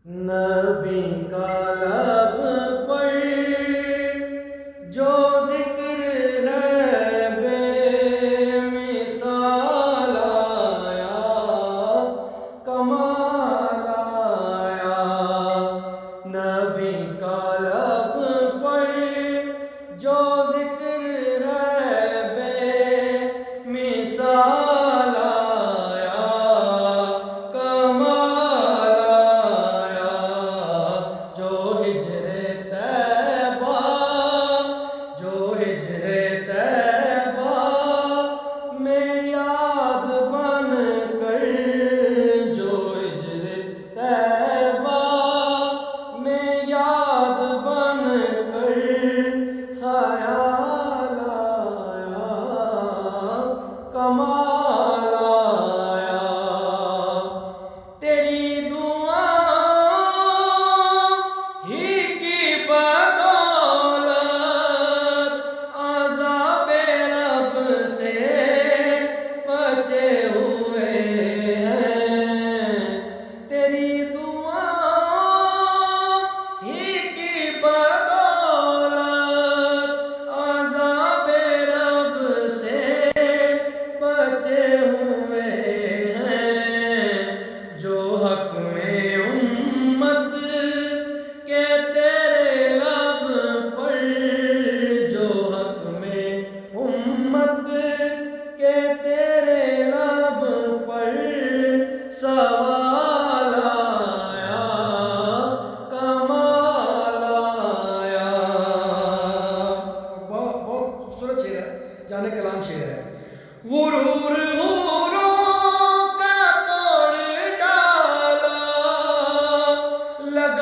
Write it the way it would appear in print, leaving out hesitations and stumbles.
نبی کا لب پر جو ذکر ہے بے مثال آیا، کمال آیا۔ نبی کا لب پر جو ذکر ہے بے مثال آیا، کمال آیا۔ جو ہجر طیبہ، جو ہجر طیبہ میں یاد بن کر، جو ہجر طیبہ میں یاد بن کر خیال آیا، کمال آیا۔ تیری دعا ہی کی بدولت عذاب رب سے بچے ہوئے ہیں۔ تیری دعا ہی کی بدولت عذاب رب سے بچے ہوئے ہیں۔ جو حق میں امت کے تیرے لب پر، جو حق میں امت کے تیرے لب پر سوال آیا، کمال آیا۔ بہت خوبصورت شعر ہے، جانے کلام شعر ہے۔ غرور حوروں کا توڑ ڈالا، لگا